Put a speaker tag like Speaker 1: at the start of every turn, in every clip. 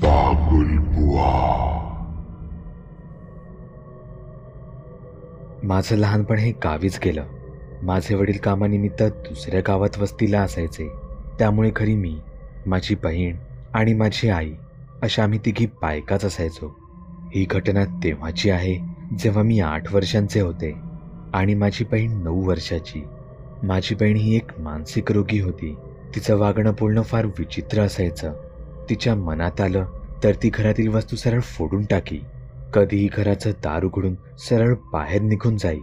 Speaker 1: बाबुल बुवा.
Speaker 2: माझं लहानपण हे गावीच गेलं. माझे वडील कामानिमित्त दुसऱ्या गावात वस्तीला असायचे. त्यामुळे घरी मी, माझी बहीण आणि माझी आई अशा आम्ही तिघी बायकाच असायचो. ही घटना तेव्हाची आहे जेव्हा मी 8 वर्षांचे होते आणि माझी बहीण 9 वर्षाची. माझी बहीण ही एक मानसिक रोगी होती. तिचं वागणं बोलणं फार विचित्र असायचं. तिच्या मनात आलं तर ती घरातील वस्तू सरळ फोडून टाकी. कधीही घराचं दार उघडून सरळ बाहेर निघून जाई.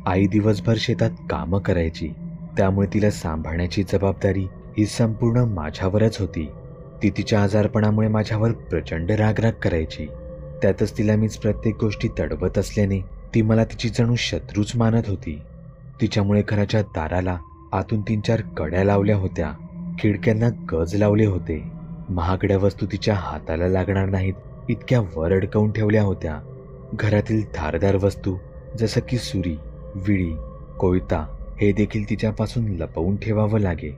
Speaker 2: आई दिवसभर शेतात कामं करायची, त्यामुळे तिला सांभाळण्याची जबाबदारी ही संपूर्ण माझ्यावरच होती. ती तिच्या आजारपणामुळे माझ्यावर प्रचंड रागराग करायची. त्यातच तिला मीच प्रत्येक गोष्टी तडवत असल्याने ती मला तिची जणू शत्रूच मानत होती. तिच्यामुळे घराच्या दाराला आतून 3-4 कड्या लावल्या होत्या, खिडक्यांना गज लावले होते. महागड्या वस्तू तिच्या हाताला लागणार नाहीत इतक्या वर अडकवून ठेवल्या होत्या. घरातील धारदार वस्तू जसं की सुरी, विळी, कोयता हे देखील तिच्यापासून लपवून ठेवावं लागे.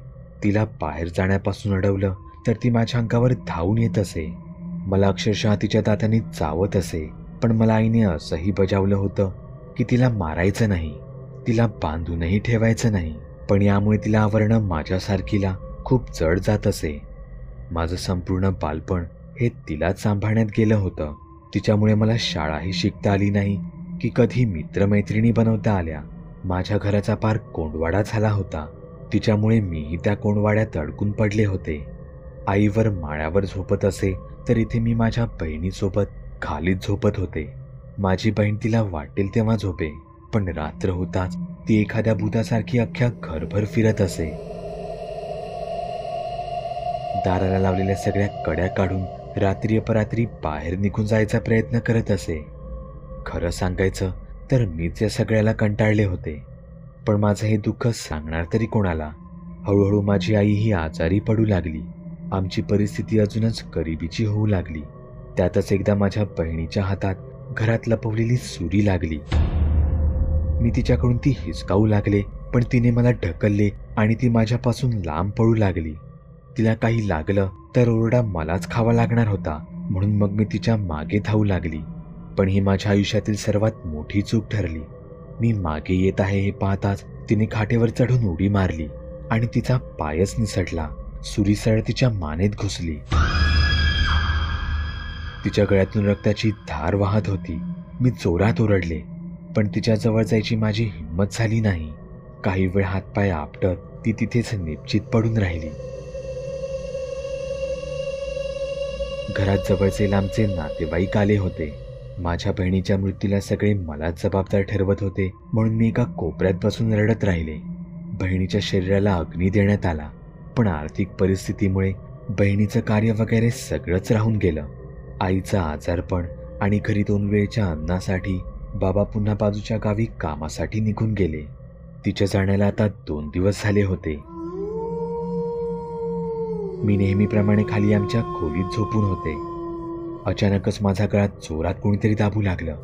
Speaker 2: तिला बाहेर जाण्यापासून अडवलं तर ती माझ्या अंगावर धावून येत असे. मला अक्षरशः तिच्या दातांनी चावत असे. पण मला आईने असंही बजावलं होतं की तिला मारायचं नाही, तिला बांधूनही ठेवायचं नाही. पण यामुळे तिला आवरणं माझ्यासारखीला खूप जड जात असे. माझं संपूर्ण बालपण हे तिलाच सांभाळण्यात गेलं होतं. तिच्यामुळे मला शाळाही शिकता आली नाही की कधी मित्रमैत्रिणी बनवता आल्या. माझ्या घराचा पार कोंडवाडा झाला होता. तिच्यामुळे मीही त्या कोंडवाड्यात अडकून पडले होते. आईवर माळ्यावर झोपत असे तर इथे मी माझ्या बहिणीसोबत खालीच झोपत होते. माझी बहीण तिला वाटेल तेव्हा झोपे, पण रात्र होताच ती एखाद्या भूतासारखी अख्ख्या घरभर फिरत असे. दाराला लावलेल्या सगळ्या कड्या काढून रात्री अपरात्री बाहेर निघून जायचा प्रयत्न करत असे. खरं सांगायचं तर मीच या सगळ्याला कंटाळले होते. पण माझं हे दुःख सांगणार तरी कोणाला? हळूहळू माझी आई ही आजारी पडू लागली. आमची परिस्थिती अजूनच गरिबीची होऊ लागली. त्यातच एकदा माझ्या बहिणीच्या हातात घरात लपवलेली सुरी लागली. मी तिच्याकडून ती हिसकावू लागले, पण तिने मला ढकलले आणि ती माझ्यापासून लांब पळू लागली. तिला काही लागलं तर ओरडा मलाच खावा लागणार होता, म्हणून मग मी तिच्या मागे धावू लागली. पण ही माझ्या आयुष्यातील सर्वात मोठी चूक ठरली. मी मागे येत आहे हे पाहताच तिने खाटेवर चढून उडी मारली आणि तिचा पायच निसटला. सुरी सरळ तिच्या मानेत घुसली. तिच्या गळ्यातून रक्ताची धार वाहत होती. मी जोरात ओरडले, पण तिच्या जवळ जायची माझी हिंमत झाली नाही. काही वेळ हातपाय आपटत ती तिथेच निश्चित पडून राहिली. घरात जवळचे लांबचे नातेवाईक आले होते. माझ्या बहिणीच्या मृत्यूला सगळे मलाच जबाबदार ठरवत होते, म्हणून मी एका कोपऱ्यात बसून रडत राहिले. बहिणीच्या शरीराला अग्नी देण्यात आला, पण आर्थिक परिस्थितीमुळे बहिणीचं कार्य वगैरे सगळंच राहून गेलं. आईचं आजारपण आणि घरी 2 वेळच्या अन्नासाठी बाबा पुन्हा बाजूच्या गावी कामासाठी निघून गेले. तिच्या जाण्याला आता 2 दिवस झाले होते. मी नेहमीप्रमाणे खाली आमच्या खोलीत झोपून होते. अचानकच माझ्या गळ्यात जोरात कोणीतरी दाबू लागलं.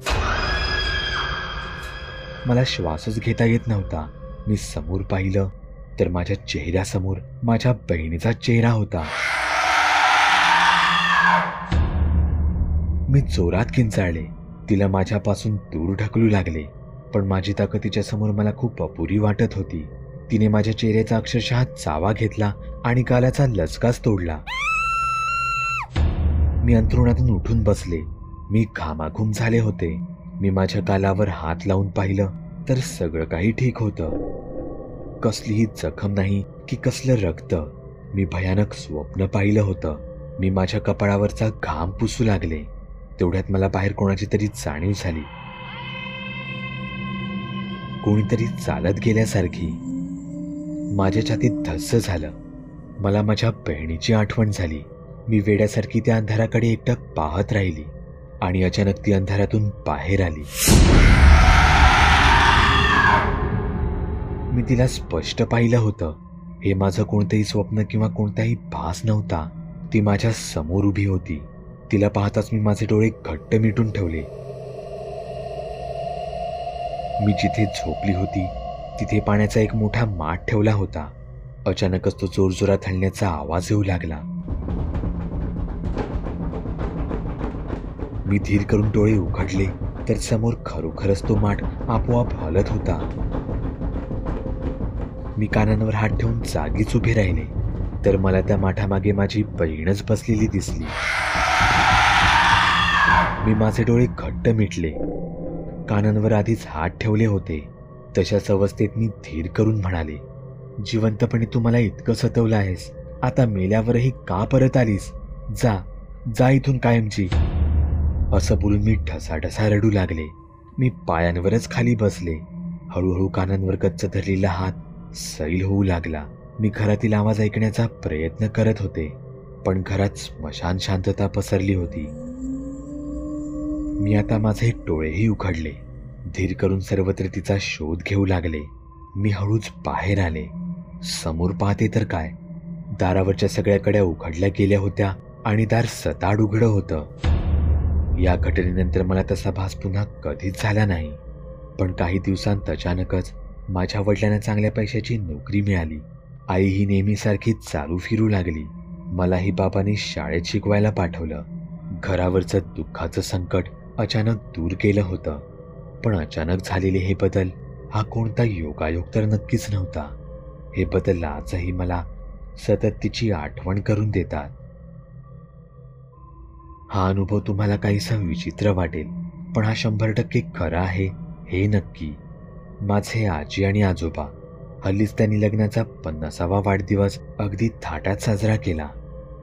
Speaker 2: मला श्वासच घेता येत नव्हता. मी समोर पाहिलं तर माझ्या चेहऱ्यासमोर माझ्या बहिणीचा चेहरा होता. मी जोरात किंचाळले. तिला माझ्यापासून दूर ढकलू लागले, पण माझी ताकद तिच्यासमोर मला खूप अपुरी वाटत होती. तिने माझ्या चेहऱ्याचा अक्षरशः चावा घेतला आणि गालाचा लचकाच तोडला. मी अंथरुणातून उठून बसले. मी घामाघूम झाले होते. मी माझ्या गालावर हात लावून पाहिलं तर सगळं काही ठीक होतं. कसलीही जखम नाही की कसलं रक्त. मी भयानक स्वप्न पाहिलं होतं. मी माझ्या कपाळावरचा घाम पुसू लागले. तेवढ्यात मला बाहेर कोणाची तरी जाणीव झाली. कोणीतरी चालत गेल्यासारखी. माझ्या छातीत धस्स झालं. मला माझ्या बहिणीची आठवण झाली. मी वेड्यासारखी त्या अंधाराकडे एकटक पाहत राहिली आणि अचानक ती अंधारातून बाहेर आली. मी तिला स्पष्ट पाहिलं होतं. हे माझं कोणतंही स्वप्न किंवा कोणताही भास नव्हता. ती माझ्या समोर उभी होती. तिला पाहताच मी माझे डोळे घट्ट मिटून ठेवले. मी जिथे झोपली होती तिथे पाण्याचा एक मोठा माठ ठेवला होता. अचानकच तो जोरजोरात हलण्याचा आवाज येऊ लागला. मी धीर करून डोळे उघडले तर समोर खरोखरच तो माठ आपोआप हलत होता. मी कानांवर हात ठेवून जागीच उभे राहिले तर मला त्या माठामागे माझी बहीणच बसलेली दिसली. मी माझे डोळे घट्ट मिटले. कानांवर आधीच हात ठेवले होते. तशाच अवस्थेत मी धीर करून म्हणाले, जिवंतपणे तू मला इतकं सतवलं आहेस, आता मेल्यावरही का परत आलीस? जा जा इथून कायमची. असं बोलून मी ढसाढसा रडू लागले. मी पायांवरच खाली बसले. हळूहळू कानांवर गच्च धरलेला हात सैल होऊ लागला. मी घरातील आवाज ऐकण्याचा प्रयत्न करत होते, पण घरात स्मशान शांतता पसरली होती. मी आता माझे डोळेही उघडले. धीर करून सर्वत्र तिचा शोध घेऊ लागले. मी हळूच बाहेर आले. समोर पाहते तर काय, दारावरच्या सगळ्या कड्या उघडल्या गेल्या होत्या आणि दार सताड उघडं होतं. या घटनेनंतर मला तसा भास पुन्हा कधीच झाला नाही. पण काही दिवसांत अचानकच माझ्या वडिलांना चांगल्या पैशाची नोकरी मिळाली. आई ही नेहमीसारखी चालू फिरू लागली. मलाही बाबांनी शाळेत शिकवायला पाठवलं. घरावरचं दुःखाचं संकट अचानक दूर केलं होतं. पण अचानक झालेले हे बदल हा कोणता योगायोग तर नक्कीच नव्हता. हे बदल आजही मला सतत तिची आठवण करून देतात. हा अनुभव तुम्हाला काहीसा विचित्र वाटेल, पण हा 100% खरा आहे हे नक्की. माझे आजी आणि आजोबा, हल्लीच त्यांनी लग्नाचा 50वा वाढदिवस अगदी थाटात साजरा केला.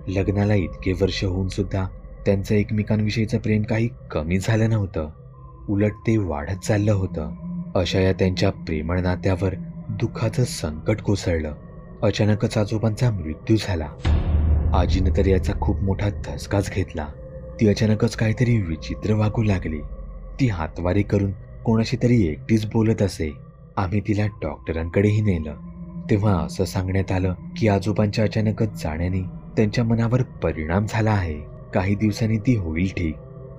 Speaker 2: लग्नाला इतके वर्ष होऊन सुद्धा त्यांचं एकमेकांविषयीचं प्रेम काही कमी झालं नव्हतं, उलट ते वाढत चाललं होतं. अशा या त्यांच्या प्रेमळ नात्यावर दुःखाचं संकट कोसळलं. अचानकच आजोबांचा मृत्यू झाला. आजीनं तर याचा खूप मोठा धसकाच घेतला. ती अचानकच काहीतरी विचित्र वागू लागली. ती हातवारे करून कोणाशी तरी एकटीच बोलत असे. आम्ही तिला डॉक्टरांकडेही नेलं. तेव्हा असं सांगण्यात आलं की आजोबांच्या अचानकच जाण्याने त्यांच्या मनावर परिणाम झाला आहे. काही दिवसांनी ती होईल ठीक,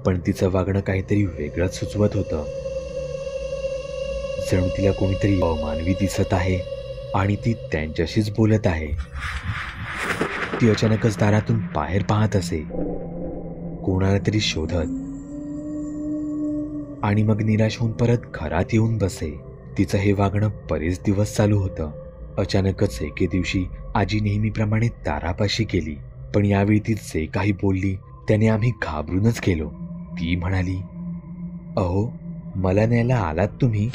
Speaker 2: पण तिचं वागणं काहीतरी वेगळंच सुचवत होतं. जणू तिला कोणीतरी अमानवी दिसत आहे आणि ती त्यांच्याशीच बोलत आहे. ती अचानकच दारातून बाहेर पाहत असे, कोणाला तरी शोधत, आणि मग निराश होऊन परत घरात येऊन बसे. तिचं हे वागणं बरेच दिवस चालू होतं. अचानकच एके दिवशी आजी नेहमीप्रमाणे दारापाशी गेली, पण यावेळी ती जे काही बोलली त्याने आम्ही घाबरूनच गेलो. ती म्हणाली, अहो, मला न्यायला आलात तुम्ही?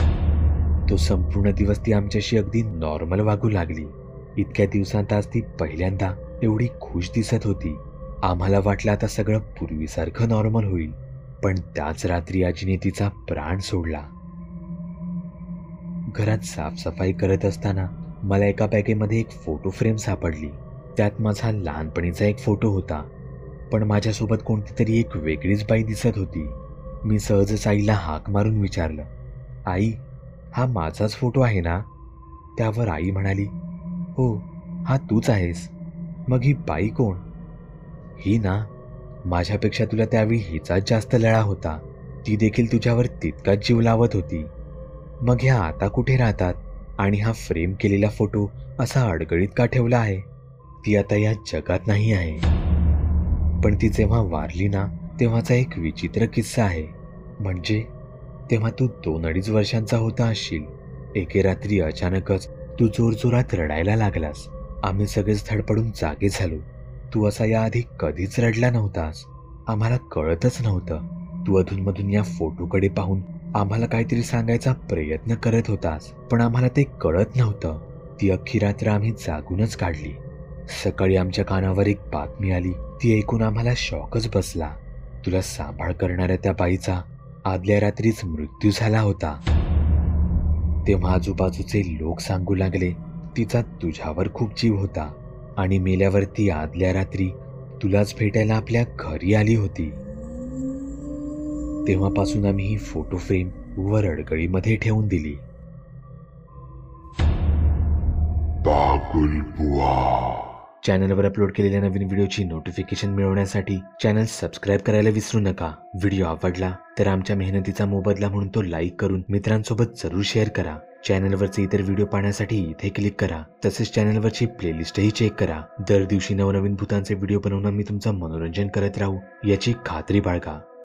Speaker 2: तो संपूर्ण दिवस ती आमच्याशी अगदी नॉर्मल वागू लागली. इतक्या दिवसांत आज ती पहिल्यांदा एवढी खुश दिसत होती. आम्हाला वाटलं आता सगळं पूर्वीसारखं नॉर्मल होईल, पण त्याच रात्री आजीने तिचा प्राण सोडला. घरात साफसफाई करत असताना मला एका बॅगेमध्ये एक फोटो फ्रेम सापडली. त्यात माझा लहानपणीचा एक फोटो होता, पण माझ्यासोबत कोणती तरी एक वेगळीच बाई दिसत होती. मी सहजच आईला हाक मारून विचारलं, आई, हा माझाच फोटो आहे ना? त्यावर आई म्हणाली, हो, हा तूच आहेस. मग ही बाई कोण? ही ना, माझ्यापेक्षा तुला त्यावेळी हिचाच जास्त लळा होता. ती देखील तुझ्यावर तितकाच जीव लावत होती. मग ह्या आता कुठे राहतात? आणि हा फ्रेम केलेला फोटो असा अडगळीत का ठेवला आहे? ती आता या जगात नाही आहे. पण ती जेव्हा वारली ना, तेव्हाचा एक विचित्र किस्सा आहे. म्हणजे तेव्हा तू 2-2.5 वर्षांचा होता असशील. एके रात्री अचानकच तू जोरजोरात रडायला लागलास. आम्ही सगळेच धडपडून जागे झालो. तू असा याआधी कधीच रडला नव्हतास. आम्हाला कळतच नव्हतं. तू अधूनमधून या फोटोकडे पाहून आम्हाला काहीतरी सांगायचा प्रयत्न करत होतास, पण आम्हाला ते कळत नव्हतं. ती अख्खी रात्र आम्ही जागूनच काढली. सकाळी आमच्या कानावर एक बातमी आली. ती ऐकून आम्हाला शॉकच बसला. तुला सांभाळ करणाऱ्या त्या बाईचा आदल्या रात्रीच मृत्यू झाला होता. तेव्हा आजूबाजूचे लोक सांगू लागले, तिचा तुझ्यावर खूप जीव होता आणि मेल्यावर ती आदल्या रात्री तुलाच भेटायला आपल्या घरी आली होती. तेव्हापासून आम्ही ही फोटो फ्रेम वर अडगळीमध्ये ठेवून दिली. चॅनलवर अपलोड केलेल्या नवीन व्हिडिओची नोटिफिकेशन मिळवण्यासाठी चॅनल सबस्क्राईब करायला विसरू नका. व्हिडिओ आवडला तर आमच्या मेहनतीचा मोबदला म्हणून तो लाईक करून मित्रांसोबत जरूर शेअर करा. चॅनलवरचे इतर व्हिडिओ पाहण्यासाठी इथे क्लिक करा. तसेच चॅनलवरची प्लेलिस्टही चेक करा. दर दिवशी नवनवीन भूतांचे व्हिडिओ बनवून मी तुमचं मनोरंजन करत राहू याची खात्री बाळगा.